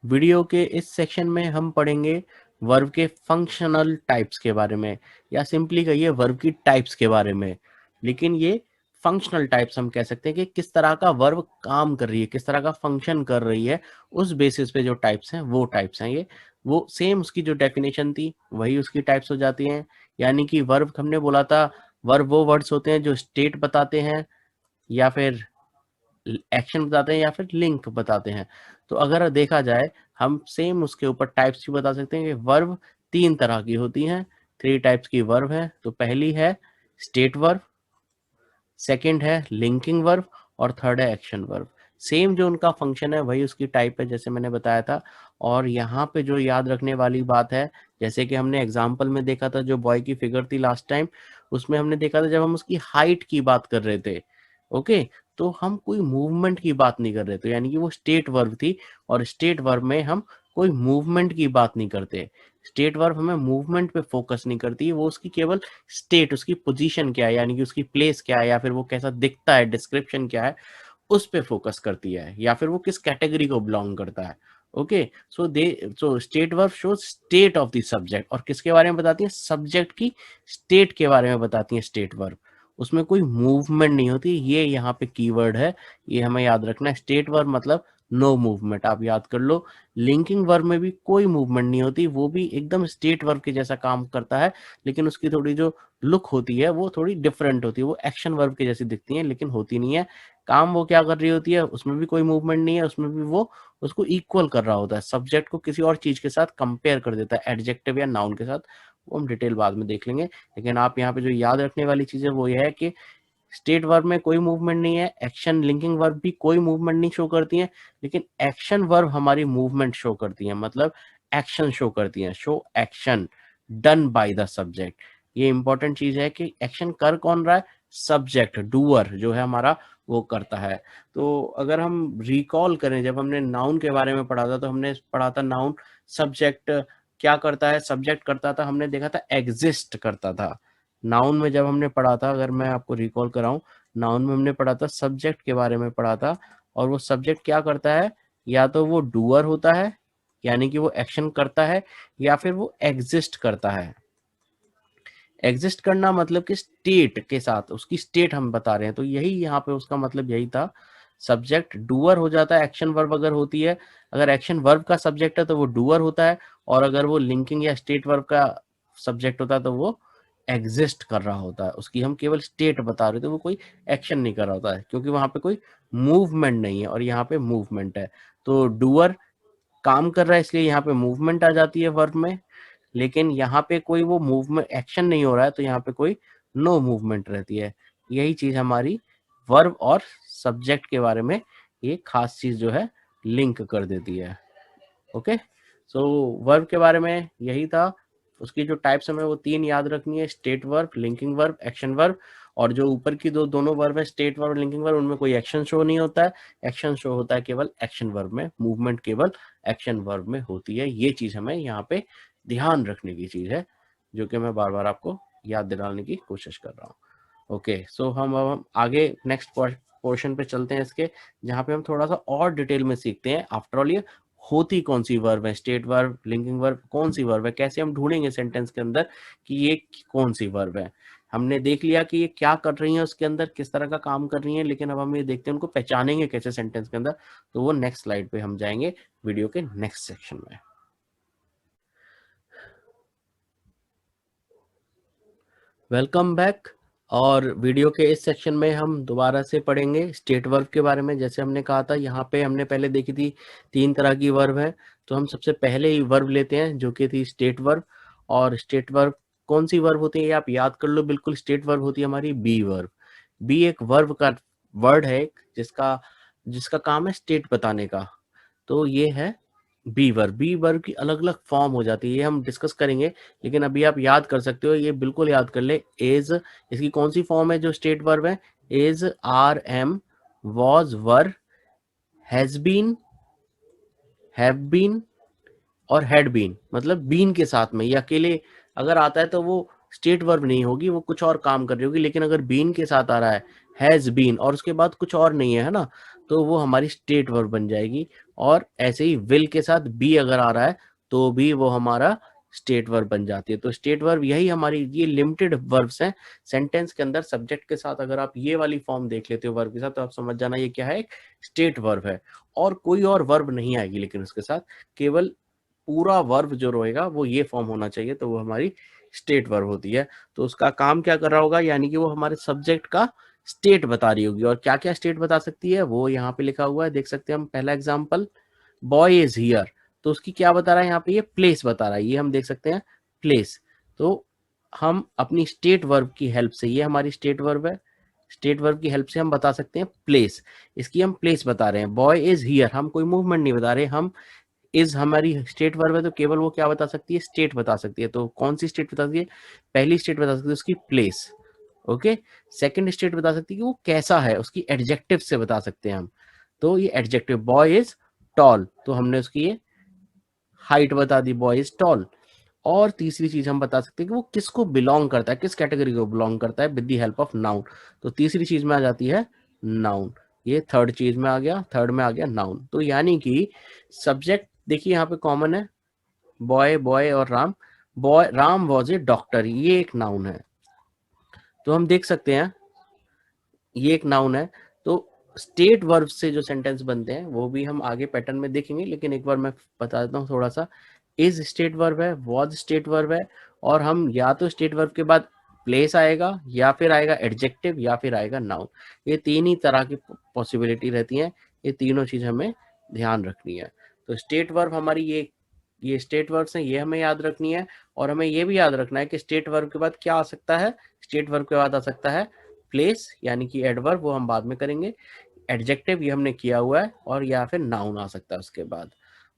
Video के इस section में हम पढ़ेंगे वर्ब के फंक्शनल टाइप्स के बारे में, या सिंपली कहिए वर्ब की टाइप्स के बारे में। लेकिन ये फंक्शनल टाइप्स हम कह सकते हैं कि किस तरह का वर्ब काम कर रही है, किस तरह का फंक्शन कर रही है, उस बेसिस पे जो टाइप्स हैं वो टाइप्स हैं ये। वो सेम उसकी जो डेफिनेशन थी वही उसकी टाइप्स हो जाती हैं। यानी कि वर्ब हमने बोला था, वर्ब वो वर्ड्स होते हैं जो स्टेट बताते हैं या फिर एक्शन बताते हैं या फिर लिंक बताते हैं। तो अगर देखा जाए हम सेम उसके ऊपर टाइप्स भी बता सकते हैं कि वर्ब 3 तरह की होती हैं। 3 टाइप्स की वर्ब है। तो पहली है स्टेट वर्ब, सेकंड है लिंकिंग वर्ब और थर्ड है एक्शन वर्ब। सेम जो उनका फंक्शन है वही उसकी टाइप है, जैसे मैंने बताया था। और यहाँ पे जो याद रखने वाली बात है, जैसे कि हमने एग्जाम्पल में देखा था जो बॉय की फिगर थी लास्ट टाइम, उसमें हमने देखा था जब हम उसकी हाइट की बात कर रहे थे, ओके, तो हम कोई मूवमेंट की बात नहीं कर रहे थे, यानी कि वो स्टेट वर्ब थी। और स्टेट वर्ब में हम कोई मूवमेंट की बात नहीं करते। स्टेट वर्ब हमें मूवमेंट पे फोकस नहीं करती, वो उसकी केवल स्टेट, उसकी पोजीशन क्या है, यानी कि उसकी प्लेस क्या है, या फिर वो कैसा दिखता है, डिस्क्रिप्शन क्या है, उस पे फोकस करती है, या फिर वो किस कैटेगरी को बिलोंग करता है। Okay, so state verb shows state of the subject, और किसके बारे में बताती है, सब्जेक्ट की स्टेट के बारे में बताती है स्टेट वर्ब। उसमें कोई मूवमेंट नहीं होती, ये यहाँ पे कीवर्ड है, ये हमें याद रखना है। स्टेट वर्ब मतलब नो मूवमेंट, आप याद कर लो। लिंकिंग वर्ब में भी कोई मूवमेंट नहीं होती, वो भी एकदम स्टेट वर्ब के जैसा काम करता है, लेकिन उसकी थोड़ी जो लुक होती है वो थोड़ी डिफरेंट होती है, वो एक्शन वर्ब के जैसी दिखती है लेकिन होती नहीं है। काम वो क्या कर रही होती है, उसमें भी कोई मूवमेंट नहीं है, उसमें भी वो उसको इक्वल कर रहा होता है, सब्जेक्ट को किसी और चीज के साथ कंपेयर कर देता है, एडजेक्टिव या नाउन के साथ। वो हम डिटेल बाद में देख लेंगे। लेकिन आप यहाँ पे जो याद रखने वाली चीज है वो ये है कि स्टेट वर्ब में कोई मूवमेंट नहीं है, एक्शन लिंकिंग वर्ब भी कोई मूवमेंट नहीं शो करती है, लेकिन एक्शन वर्ब हमारी मूवमेंट शो करती है, मतलब एक्शन शो करती है, show action done by the subject. ये इंपॉर्टेंट चीज है कि एक्शन कर कौन रहा है, सब्जेक्ट डूअर जो है हमारा वो करता है। तो अगर हम रिकॉल करें, जब हमने नाउन के बारे में पढ़ा था तो हमने पढ़ा था नाउन सब्जेक्ट क्या करता है, सब्जेक्ट करता था, हमने देखा था एग्जिस्ट करता था। नाउन में जब हमने पढ़ा था, अगर मैं आपको रिकॉल कराऊं, नाउन में हमने पढ़ा था सब्जेक्ट के बारे में पढ़ा था। और वो सब्जेक्ट क्या करता है, या तो वो डूअर होता है, यानी कि वो एक्शन करता है, या फिर वो एग्जिस्ट करता है। एग्जिस्ट करना मतलब कि स्टेट के साथ, उसकी स्टेट हम बता रहे हैं, तो यही यहाँ पे उसका मतलब यही था। सब्जेक्ट डूअर हो जाता है एक्शन वर्ब अगर होती है, अगर एक्शन वर्ब का सब्जेक्ट है तो वो डूअर होता है, और अगर वो लिंकिंग या स्टेट वर्ब का सब्जेक्ट होता है तो वो एग्जिस्ट कर रहा होता है, उसकी हम केवल स्टेट बता रहे थे, वो कोई एक्शन नहीं कर रहा होता है, क्योंकि वहां पे कोई मूवमेंट नहीं है और यहाँ पे मूवमेंट है। तो डूअर काम कर रहा है, इसलिए यहाँ पे मूवमेंट आ जाती है वर्ब में। लेकिन यहाँ पे कोई वो मूवमेंट एक्शन नहीं हो रहा है, तो यहाँ पे कोई नो मूवमेंट रहती है। यही चीज हमारी वर्ब और सब्जेक्ट के बारे में ये खास चीज जो है लिंक कर देती है। ओके, सो वर्ब के बारे में यही था। उसकी जो टाइप्स हमें वो 3 याद रखनी है, state verb, linking verb, action verb. और जो ऊपर की दोनों वर्ब है, स्टेट वर्ब और लिंकिंग वर्ब, उनमें कोई एक्शन शो नहीं होता है, एक्शन शो होता है केवल एक्शन वर्ब में, मूवमेंट केवल एक्शन वर्ब में होती है। ये चीज हमें यहाँ पे ध्यान रखने की चीज है, जो कि मैं बार बार आपको याद दिलाने की कोशिश कर रहा हूँ। ओके, सो हम आगे नेक्स्ट पोर्शन पे चलते हैं इसके, जहाँ पे हम थोड़ा सा और डिटेल में सीखते हैं। आफ्टर ऑल ये होती कौन सी वर्ब है, स्टेट वर्ब, लिंकिंग वर्ब, कौन सी वर्ब है, कैसे हम ढूंढेंगे सेंटेंस के अंदर कि ये कौन सी वर्ब है। हमने देख लिया कि ये क्या कर रही है उसके अंदर, किस तरह का काम कर रही है, लेकिन अब हम ये देखते हैं उनको पहचानेंगे कैसे सेंटेंस के अंदर। तो वो नेक्स्ट स्लाइड पे हम जाएंगे वीडियो के नेक्स्ट सेक्शन में। Welcome back. और वीडियो के इस सेक्शन में हम दोबारा से पढ़ेंगे स्टेट वर्ब के बारे में। जैसे हमने कहा था, यहाँ पे हमने पहले देखी थी 3 तरह की वर्ब है, तो हम सबसे पहले ही वर्ब लेते हैं जो कि थी स्टेट वर्ब। और स्टेट वर्ब कौन सी वर्ब होती है, आप याद कर लो बिल्कुल। स्टेट वर्ब होती है हमारी बी वर्ब। बी एक वर्ब का वर्ड है जिसका जिसका काम है स्टेट बताने का। तो ये है बी वर्ब। बी वर्ब की अलग अलग फॉर्म हो जाती है, ये हम डिस्कस करेंगे, लेकिन अभी आप याद कर सकते हो, ये बिल्कुल याद कर ले। एज, इसकी कौन सी फॉर्म है जो स्टेट वर्ब है, is, are am, was, were, has been, have been और हैड बीन, मतलब बीन के साथ में, ये अकेले अगर आता है तो वो स्टेट वर्ब नहीं होगी, वो कुछ और काम कर रही होगी। लेकिन अगर बीन के साथ आ रहा है, हैज बीन, और उसके बाद कुछ और नहीं है, है ना, तो वो हमारी स्टेट वर्ब बन जाएगी। और ऐसे ही विल के साथ बी अगर आ रहा है तो भी वो हमारा स्टेट वर्ब बन जाती है। तो स्टेट वर्ब यही हमारी ये लिमिटेड वर्ब्स हैं सेंटेंस के अंदर। सब्जेक्ट के साथ अगर आप ये वाली फॉर्म देख लेते हो वर्ब के साथ तो आप समझ जाना ये क्या है, एक स्टेट वर्ब है। और कोई और वर्ब नहीं आएगी लेकिन उसके साथ, केवल पूरा वर्ब जो रहेगा वो ये फॉर्म होना चाहिए, तो वो हमारी स्टेट वर्ब होती है। तो उसका काम क्या कर रहा होगा, यानी कि वो हमारे सब्जेक्ट का स्टेट बता रही होगी। और क्या क्या स्टेट बता सकती है वो यहाँ पे लिखा हुआ है, देख सकते हैं हम। पहला एग्जाम्पल, बॉय इज हियर, तो उसकी क्या बता रहा है यहाँ पे, ये प्लेस बता रहा है, ये हम देख सकते हैं प्लेस। तो हम अपनी स्टेट वर्ब की हेल्प से, ये हमारी स्टेट वर्ब है, स्टेट वर्ब की हेल्प से हम बता सकते हैं प्लेस। इसकी हम प्लेस बता रहे हैं। बॉय इज हियर, हम कोई मूवमेंट नहीं बता रहे, हम इज हमारी स्टेट वर्ब है तो केवल वो क्या बता सकती है, स्टेट बता सकती है। तो कौन सी स्टेट बता सकती है, पहली स्टेट बता सकती है उसकी प्लेस। ओके, सेकंड स्टेट बता सकती है कि वो कैसा है, उसकी एडजेक्टिव से बता सकते हैं हम। तो ये एडजेक्टिव, बॉय इज टॉल, तो हमने उसकी ये हाइट बता दी, बॉय इज टॉल। और तीसरी चीज हम बता सकते हैं कि वो किसको बिलोंग करता है, किस कैटेगरी को बिलोंग करता है, with the help of noun. तो तीसरी चीज में आ जाती है नाउन। ये थर्ड चीज में आ गया, थर्ड में आ गया नाउन। तो यानी कि सब्जेक्ट देखिए यहाँ पे कॉमन है, बॉय, बॉय और Ram. Boy, Ram was a doctor, ये एक नाउन है। तो हम देख सकते हैं ये एक नाउन है। तो स्टेट वर्ब से जो सेंटेंस बनते हैं वो भी हम आगे पैटर्न में देखेंगे, लेकिन एक बार मैं बता देता हूँ थोड़ा सा। इज स्टेट वर्ब है, वॉज स्टेट वर्ब है, और हम या तो स्टेट वर्ब के बाद प्लेस आएगा, या फिर आएगा एडजेक्टिव, या फिर आएगा नाउन। ये तीन ही तरह की पॉसिबिलिटी रहती है, ये तीनों चीज हमें ध्यान रखनी है। तो स्टेट वर्ब हमारी ये स्टेट वर्ब्स हैं, ये हमें याद रखनी है। और हमें ये भी याद रखना है कि स्टेट वर्ब के बाद क्या आ सकता है, स्टेट वर्ब के बाद आ सकता है प्लेस यानी कि एडवर्ब, वो हम बाद में करेंगे। एडजेक्टिव ये हमने किया हुआ है, और या फिर नाउन आ सकता है उसके बाद।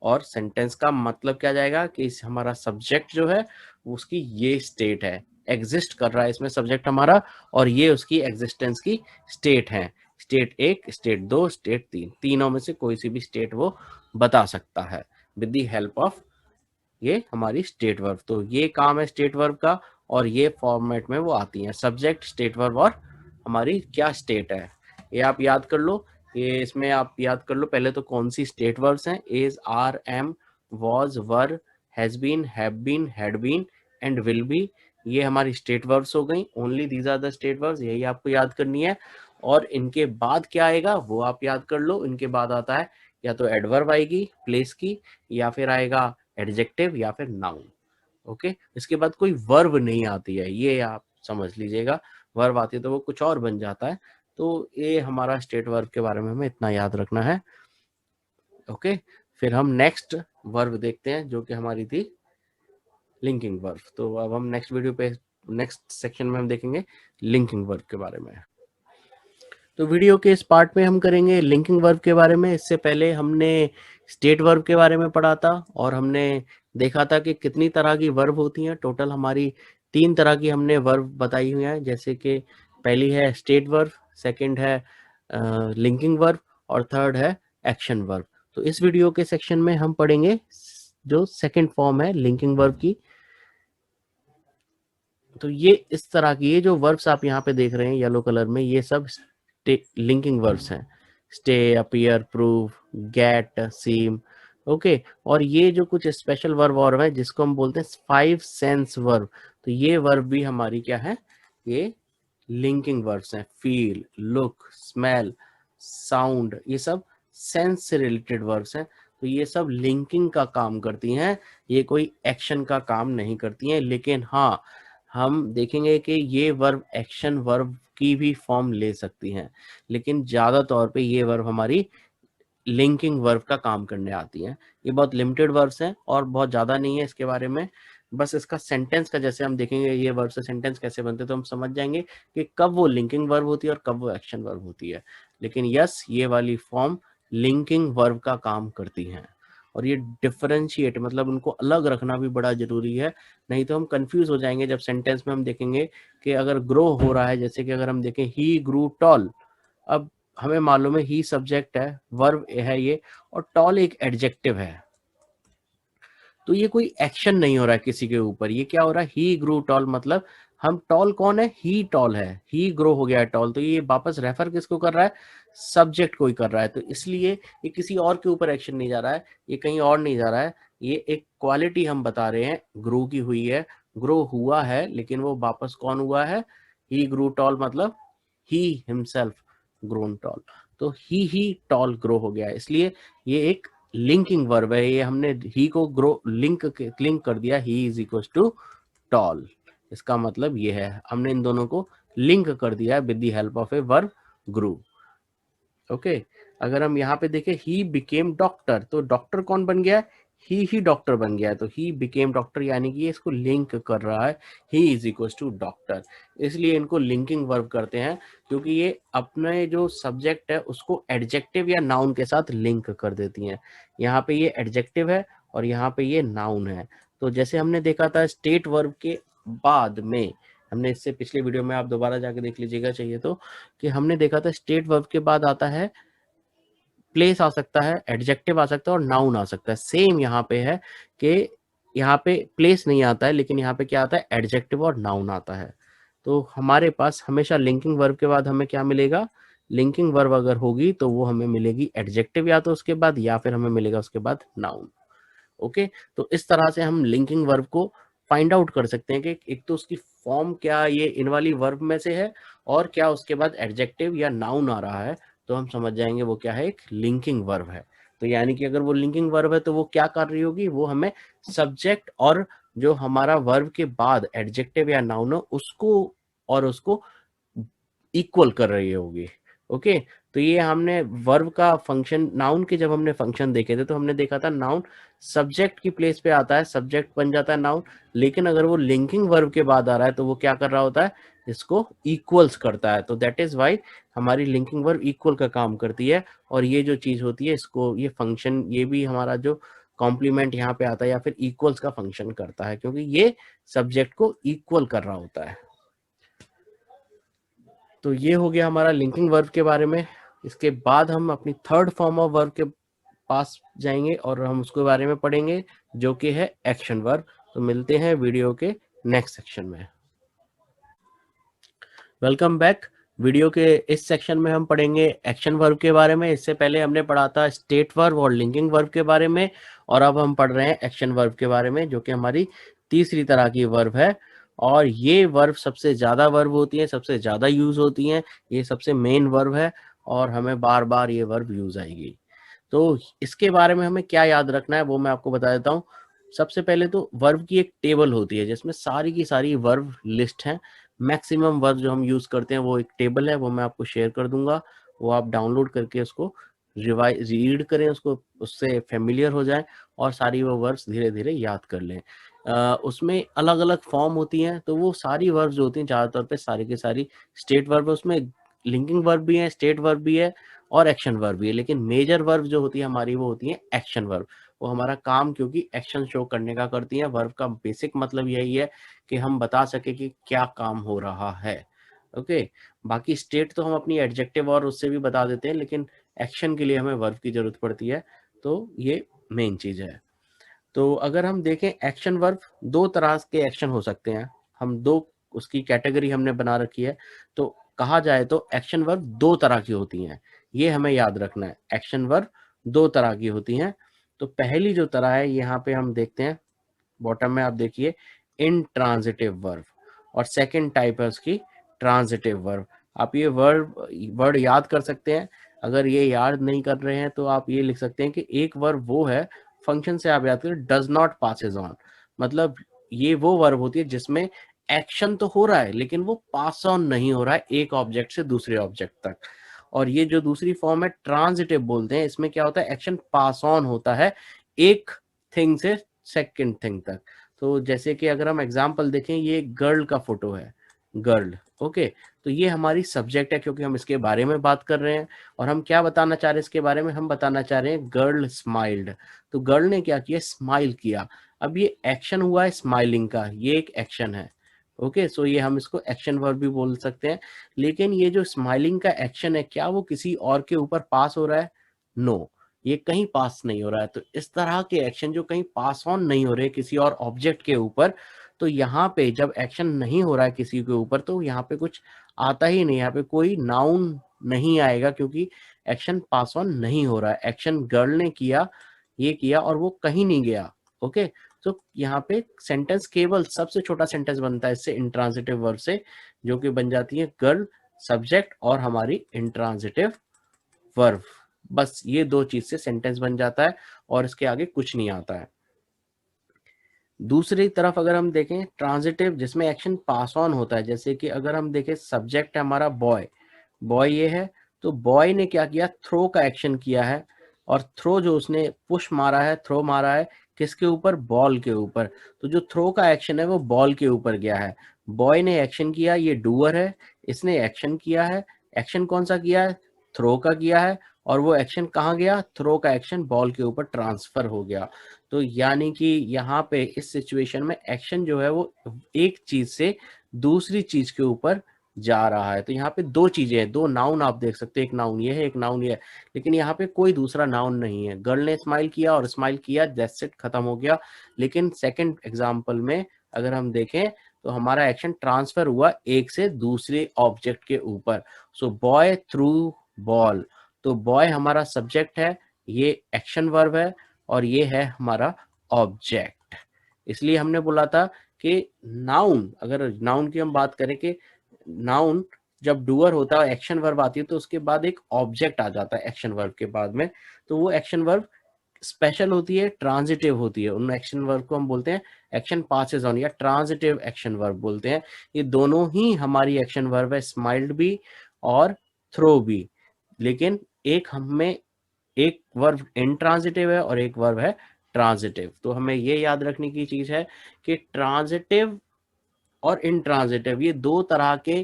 और सेंटेंस का मतलब क्या जाएगा कि इस हमारा सब्जेक्ट जो है उसकी ये स्टेट है, एग्जिस्ट कर रहा है इसमें सब्जेक्ट हमारा, और ये उसकी एग्जिस्टेंस की स्टेट है। स्टेट एक, स्टेट दो, स्टेट तीन, तीनों में से कोई सी भी स्टेट वो बता सकता है विद द हेल्प ऑफ ये हमारी स्टेट वर्ब। तो ये काम है स्टेट वर्ब का, और ये फॉर्मेट में वो आती है, सब्जेक्ट, स्टेट वर्ब और हमारी क्या स्टेट है। ये आप याद कर लो, ये इसमें आप याद कर लो पहले तो कौन सी स्टेट वर्ब्स हैं, is, are, am, was, were, has been, have been, had been and will be. ये हमारी स्टेट वर्ब्स हो गई, only these are the state verbs, यही आपको याद करनी है। और इनके बाद क्या आएगा वो आप याद कर लो, इनके बाद आता है या तो एडवर्ब आएगी प्लेस की, या फिर आएगा एडजेक्टिव, या फिर नाउन। ओके, इसके बाद कोई वर्ब नहीं आती है, ये आप समझ लीजिएगा। वर्ब आती है तो वो कुछ और बन जाता है। तो ये हमारा स्टेट वर्ब के बारे में हमें इतना याद रखना है। ओके, फिर हम नेक्स्ट वर्ब देखते हैं जो कि हमारी थी लिंकिंग वर्ब। तो अब हम नेक्स्ट वीडियो पे, नेक्स्ट सेक्शन में हम देखेंगे लिंकिंग वर्ब के बारे में। तो वीडियो के इस पार्ट में हम करेंगे लिंकिंग वर्ब के बारे में। इससे पहले हमने स्टेट वर्ब के बारे में पढ़ा था, और हमने देखा था कि कितनी तरह की वर्ब होती हैं। टोटल हमारी 3 तरह की हमने वर्ब बताई हुई हैं, जैसे कि पहली है स्टेट वर्ब, सेकंड है लिंकिंग वर्ब, और थर्ड है एक्शन वर्ब। तो इस वीडियो के सेक्शन में हम पढ़ेंगे जो सेकंड फॉर्म है लिंकिंग वर्ब की। तो ये इस तरह की, ये जो वर्ब्स आप यहाँ पे देख रहे हैं येलो कलर में, ये सब लिंकिंग वर्ब्स हैं। स्टे, अपीयर, प्रूव, गेट, सीम। ओके, और ये जो कुछ स्पेशल वर्ब और है जिसको हम बोलते हैं 5 सेंस वर्ब, तो ये वर्ब भी हमारी क्या है, ये लिंकिंग वर्ब्स हैं। फील, लुक, स्मेल, साउंड, ये सब सेंस से रिलेटेड वर्ब्स हैं। तो ये सब लिंकिंग का काम करती हैं, ये कोई एक्शन का काम नहीं करती हैं। लेकिन हाँ, हम देखेंगे कि ये वर्ब एक्शन वर्ब की भी फॉर्म ले सकती हैं, लेकिन ज्यादा तौर पे ये वर्ब हमारी लिंकिंग वर्ब का काम करने आती हैं। ये बहुत लिमिटेड वर्ब्स हैं और बहुत ज्यादा नहीं है इसके बारे में। बस इसका सेंटेंस का जैसे हम देखेंगे ये वर्ब से सेंटेंस कैसे बनते हैं तो हम समझ जाएंगे कि कब वो लिंकिंग वर्ब होती है और कब वो एक्शन वर्ब होती है। लेकिन यस, ये वाली फॉर्म लिंकिंग वर्ब का काम करती हैं, और ये डिफरेंशिएट मतलब उनको अलग रखना भी बड़ा जरूरी है, नहीं तो हम कंफ्यूज हो जाएंगे जब सेंटेंस में हम देखेंगे कि अगर ग्रो हो रहा है, जैसे कि अगर हम देखें ही ग्रू टॉल, अब हमें मालूम है ही सब्जेक्ट है, वर्ब है ये, और टॉल एक एडजेक्टिव है। तो ये कोई एक्शन नहीं हो रहा है किसी के ऊपर, ये क्या हो रहा है, ही ग्रू टॉल मतलब हम टॉल कौन है, ही टॉल है, ही ग्रो हो गया है टॉल, तो ये वापस रेफर किसको कर रहा है, सब्जेक्ट को ही कर रहा है। तो इसलिए ये किसी और के ऊपर एक्शन नहीं जा रहा है, ये कहीं और नहीं जा रहा है, ये एक क्वालिटी हम बता रहे हैं ग्रो की हुई है, ग्रो हुआ है, लेकिन वो वापस कौन हुआ है, ही ग्रो टॉल, मतलब ही हिमसेल्फ ग्रोन टॉल। तो ही टॉल ग्रो हो गया है, इसलिए ये एक लिंकिंग वर्ब है, ये हमने ही को ग्रो लिंक कर दिया, he is equal to tall. इसका मतलब ये है हमने इन दोनों को लिंक कर दिया है with the help of a verb grew. Okay, अगर हम यहाँ पे देखें ही बिकेम डॉक्टर, तो डॉक्टर कौन बन गया, ही डॉक्टर बन गया है, तो ही बिकेम डॉक्टर, यानी कि ये इसको लिंक कर रहा है, he is equal to doctor. इसलिए इनको लिंकिंग वर्ब करते हैं, क्योंकि ये अपने जो सब्जेक्ट है उसको एडजेक्टिव या नाउन के साथ लिंक कर देती हैं। यहाँ पे ये एडजेक्टिव है और यहाँ पे ये नाउन है। तो जैसे हमने देखा था स्टेट वर्ब के बाद में, हमने इससे पिछले वीडियो में, आप दोबारा जाके देख लीजिएगा चाहिए तो, कि हमने देखा था स्टेट वर्ब के बाद आता है प्लेस आ सकता है, एडजेक्टिव आ सकता है और नाउन आ सकता है। सेम यहाँ पे है कि यहाँ पे प्लेस नहीं आता है, लेकिन यहाँ पे क्या आता है, एडजेक्टिव और नाउन आता है। तो हमारे पास हमेशा लिंकिंग वर्ब के बाद हमें क्या मिलेगा, लिंकिंग वर्ब अगर होगी तो वो हमें मिलेगी एडजेक्टिव या तो उसके बाद, या फिर हमें मिलेगा उसके बाद नाउन। ओके, तो इस तरह से हम लिंकिंग वर्ब को फाइंड आउट कर सकते हैं कि एक तो उसकी फॉर्म क्या ये इन वाली वर्ब में से है, और क्या उसके बाद एडजेक्टिव या नाउन आ रहा है, तो हम समझ जाएंगे वो क्या है, एक लिंकिंग वर्ब है। तो यानी कि अगर वो लिंकिंग वर्ब है तो वो क्या कर रही होगी, वो हमें सब्जेक्ट और जो हमारा वर्ब के बाद एडजेक्टिव या नाउन हो उसको इक्वल कर रही होगी। ओके, तो ये हमने वर्ब का फंक्शन, नाउन के जब हमने फंक्शन देखे थे तो हमने देखा था नाउन सब्जेक्ट की प्लेस पे आता है, सब्जेक्ट बन जाता है नाउन, लेकिन अगर वो लिंकिंग वर्ब के बाद आ रहा है तो वो क्या कर रहा होता है, इसको इक्वल्स करता है। तो दैट इज वाई हमारी लिंकिंग वर्ब इक्वल का काम करती है, और ये जो चीज होती है इसको, ये फंक्शन, ये भी हमारा जो कॉम्प्लीमेंट यहाँ पे आता है या फिर इक्वल्स का फंक्शन करता है, क्योंकि ये सब्जेक्ट को इक्वल कर रहा होता है। तो ये हो गया हमारा लिंकिंग वर्ब के बारे में। इसके बाद हम अपनी थर्ड फॉर्म ऑफ वर्ब के पास जाएंगे और हम उसके बारे में पढ़ेंगे, जो कि है एक्शन वर्ब। तो मिलते हैं वीडियो के नेक्स्ट सेक्शन में। Welcome back. वीडियो के इस सेक्शन में हम पढ़ेंगे एक्शन वर्ब के बारे में। इससे पहले हमने पढ़ा था स्टेट वर्ब और लिंकिंग वर्ब के बारे में, और अब हम पढ़ रहे हैं एक्शन वर्ब के बारे में, जो कि हमारी तीसरी तरह की वर्ब है। और ये वर्ब सबसे ज्यादा वर्ब होती है, सबसे ज्यादा यूज होती हैं, ये सबसे मेन वर्ब है और हमें बार बार ये वर्ब यूज आएगी। तो इसके बारे में हमें क्या याद रखना है वो मैं आपको बता देता हूँ। सबसे पहले तो वर्ब की एक टेबल होती है जिसमें सारी की सारी वर्ब लिस्ट है। मैक्सिमम वर्ब जो हम यूज करते हैं वो एक टेबल है, वो मैं आपको शेयर कर दूंगा, वो आप डाउनलोड करके उसको रिवाइज रीड करें, उसको उससे फेमिलियर हो जाए और सारी वो वर्ब्स धीरे धीरे याद कर लें। उसमें अलग अलग फॉर्म होती हैं, तो वो सारी वर्ब्स जो होती हैं ज़्यादातर पे सारी की सारी स्टेट वर्ब है, उसमें लिंकिंग वर्ब भी है, स्टेट वर्ब भी है और एक्शन वर्ब भी है, लेकिन मेजर वर्ब जो होती है हमारी वो होती है एक्शन वर्ब। वो हमारा काम क्योंकि एक्शन शो करने का करती है। वर्ब का बेसिक मतलब यही है कि हम बता सके कि क्या काम हो रहा है। ओके, बाकी स्टेट तो हम अपनी एडजेक्टिव और उससे भी बता देते हैं, लेकिन एक्शन के लिए हमें वर्ब की जरूरत पड़ती है, तो ये मेन चीज है। तो अगर हम देखें एक्शन वर्ब, दो तरह के एक्शन हो सकते हैं, हम दो उसकी कैटेगरी हमने बना रखी है। तो कहा जाए तो एक्शन वर्ब दो तरह की होती हैं, ये हमें याद रखना है, एक्शन वर्ब दो तरह की होती हैं। तो पहली जो तरह है यहाँ पे हम देखते हैं, बॉटम में आप देखिए इंट्रांजिटिव वर्ब, और सेकंड टाइप है उसकी ट्रांजिटिव वर्ब। आप ये वर्ड याद कर सकते हैं। अगर ये याद नहीं कर रहे हैं तो आप ये लिख सकते हैं कि एक वर्ब वो है, फंक्शन से आप याद करें, डज नॉट पासेज ऑन, मतलब ये वो वर्ब होती है जिसमें एक्शन तो हो रहा है लेकिन वो पास ऑन नहीं हो रहा है एक ऑब्जेक्ट से दूसरे ऑब्जेक्ट तक। और ये जो दूसरी फॉर्म है ट्रांजिटिव बोलते हैं, इसमें क्या होता है, एक्शन पास ऑन होता है एक थिंग से सेकंड थिंग तक। तो जैसे कि अगर हम एग्जांपल देखें, ये गर्ल का फोटो है, गर्ल। ओके, तो ये हमारी सब्जेक्ट है क्योंकि हम इसके बारे में बात कर रहे हैं। और हम क्या बताना चाह रहे हैं इसके बारे में, हम बताना चाह रहे हैं गर्ल स्माइल्ड। तो गर्ल ने क्या किया, स्माइल किया। अब ये एक्शन हुआ है स्माइलिंग का, ये एक एक्शन है। ओके, सो ये हम इसको एक्शन वर्ब भी बोल सकते हैं। लेकिन ये जो स्माइलिंग का एक्शन है, क्या वो किसी और के ऊपर पास हो रहा है? नो, ये कहीं पास नहीं हो रहा है। तो इस तरह के एक्शन जो कहीं पास ऑन नहीं हो रहे किसी और ऑब्जेक्ट के ऊपर, तो यहाँ पे जब एक्शन नहीं हो रहा है किसी के ऊपर तो यहाँ पे कुछ आता ही नहीं, यहाँ पे कोई नाउन नहीं आएगा क्योंकि एक्शन पास ऑन नहीं हो रहा है। एक्शन गर्ल ने किया, ये किया और वो कहीं नहीं गया। ओके, तो यहाँ पे सेंटेंस केवल सबसे छोटा सेंटेंस बनता है इससे, इंट्रांजिटिव वर्ब से, जो कि बन जाती है गर्ल, सब्जेक्ट और हमारी इंट्रांजिटिव वर्ब। बस ये दो चीज से सेंटेंस बन जाता है और इसके आगे कुछ नहीं आता है। दूसरी तरफ अगर हम देखें ट्रांजिटिव जिसमें एक्शन पास ऑन होता है, जैसे कि अगर हम देखें सब्जेक्ट है हमारा बॉय, बॉय ये है, तो बॉय ने क्या किया, थ्रो का एक्शन किया है, और थ्रो जो उसने पुश मारा है, थ्रो मारा है किसके ऊपर, बॉल के ऊपर। तो जो थ्रो का एक्शन है वो बॉल के ऊपर गया है। बॉय ने एक्शन किया, ये डूअर है, इसने एक्शन किया है। एक्शन कौन सा किया है, थ्रो का किया है, और वो एक्शन कहाँ गया, थ्रो का एक्शन बॉल के ऊपर ट्रांसफर हो गया। तो यानी कि यहाँ पे इस सिचुएशन में एक्शन जो है वो एक चीज से दूसरी चीज के ऊपर जा रहा है। तो यहाँ पे दो चीजें हैं, दो नाउन आप देख सकते हैं, एक नाउन ये है, एक नाउन ये है, लेकिन यहाँ पे कोई दूसरा नाउन नहीं है। गर्ल ने स्माइल किया और स्माइल किया, दैट्स इट, खत्म हो गया। लेकिन सेकंड एग्जांपल में अगर हम देखें तो हमारा एक्शन ट्रांसफर हुआ एक से दूसरे ऑब्जेक्ट के ऊपर। सो बॉय थ्रू बॉल, तो बॉय हमारा सब्जेक्ट है, ये एक्शन वर्ब है, और ये है हमारा ऑब्जेक्ट। इसलिए हमने बोला था कि नाउन, अगर नाउन की हम बात करें कि नाउन जब डूअर होता है, एक्शन वर्ब आती है, तो उसके बाद एक ऑब्जेक्ट आ जाता है एक्शन वर्ब के बाद में। तो वो एक्शन वर्ब स्पेशल होती है, ट्रांजिटिव होती है। उन एक्शन वर्ब को हम बोलते हैं एक्शन पासेस ऑन या ट्रांजिटिव एक्शन वर्ब बोलते हैं। ये दोनों ही हमारी एक्शन वर्ब है, स्माइल्ड भी और थ्रो भी। लेकिन एक हमें एक वर्ब इंट्रांजिटिव है और एक वर्ब है ट्रांजिटिव। तो हमें ये याद रखने की चीज है कि ट्रांजिटिव और इंट्रांजिटिव ये दो तरह के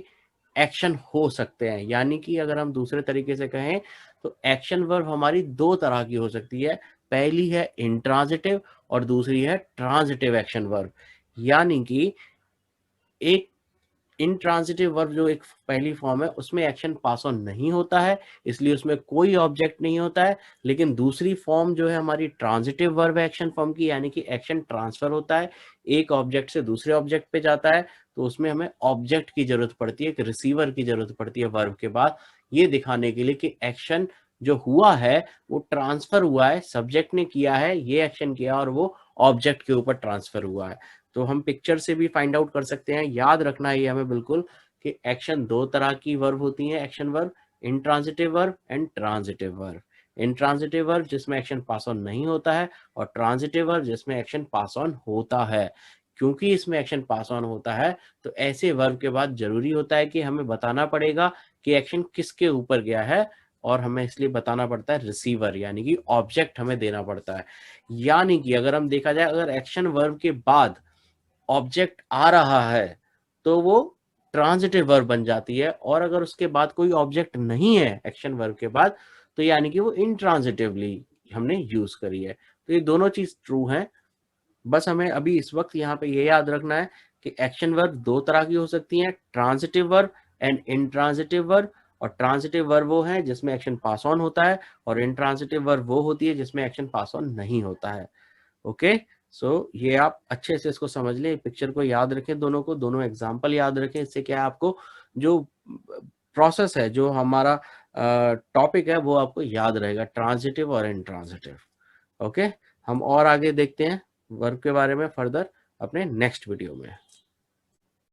एक्शन हो सकते हैं। यानी कि अगर हम दूसरे तरीके से कहें तो एक्शन वर्ब हमारी दो तरह की हो सकती है, पहली है इंट्रांजिटिव और दूसरी है ट्रांजिटिव एक्शन वर्ब। यानी कि एक इनट्रांजिटिव वर्ब जो एक पहली फॉर्म है उसमें एक्शन पास ऑन नहीं होता है, इसलिए उसमें कोई ऑब्जेक्ट नहीं होता है। लेकिन दूसरी फॉर्म जो है हमारी ट्रांजिटिव वर्ब एक्शन फॉर्म की, यानी कि एक्शन ट्रांसफर होता है, एक ऑब्जेक्ट से दूसरे ऑब्जेक्ट पे जाता है, तो उसमें हमें ऑब्जेक्ट की जरूरत पड़ती है, एक रिसीवर की जरूरत पड़ती है वर्ब के बाद, ये दिखाने के लिए कि एक्शन जो हुआ है वो ट्रांसफर हुआ है, सब्जेक्ट ने किया है, ये एक्शन किया और वो ऑब्जेक्ट के ऊपर ट्रांसफर हुआ है। तो हम पिक्चर से भी फाइंड आउट कर सकते हैं। याद रखना है ये हमें बिल्कुल कि एक्शन दो तरह की वर्ब होती हैं, action verb, intransitive verb and transitive verb. Intransitive verb जिसमें एक्शन पास ऑन नहीं होता है, और ट्रांजिटिव वर्ब जिसमें एक्शन पास ऑन होता है। क्योंकि इसमें एक्शन पास ऑन होता है तो ऐसे वर्ब के बाद जरूरी होता है कि हमें बताना पड़ेगा कि एक्शन किसके ऊपर गया है, और हमें इसलिए बताना पड़ता है रिसीवर, यानी कि ऑब्जेक्ट हमें देना पड़ता है। यानी कि अगर हम देखा जाए, अगर एक्शन वर्ब के बाद ऑब्जेक्ट आ रहा है तो वो ट्रांजिटिव वर्ब बन जाती है, और अगर उसके बाद कोई ऑब्जेक्ट नहीं है एक्शन वर्ब के बाद तो यानी कि वो इंट्रांजिटिवली हमने यूज करी है। तो ये दोनों चीज ट्रू हैं। बस हमें अभी इस वक्त यहाँ पे ये याद रखना है कि एक्शन वर्ब दो तरह की हो सकती हैं, transitive verb and intransitive verb. और ट्रांजिटिव वर्ब वो है जिसमें एक्शन पास ऑन होता है, और इंट्रांजिटिव वर्ब वो होती है जिसमें एक्शन पास ऑन नहीं होता है। ओके, सो ये आप अच्छे से इसको समझ लें, पिक्चर को याद रखें, दोनों को, दोनों एग्जाम्पल याद रखें। इससे क्या है, आपको जो प्रोसेस है, जो हमारा टॉपिक है, वो आपको याद रहेगा, ट्रांजिटिव और इंट्रांजिटिव। ओके, हम और आगे देखते हैं वर्ब के बारे में फर्दर अपने नेक्स्ट वीडियो में।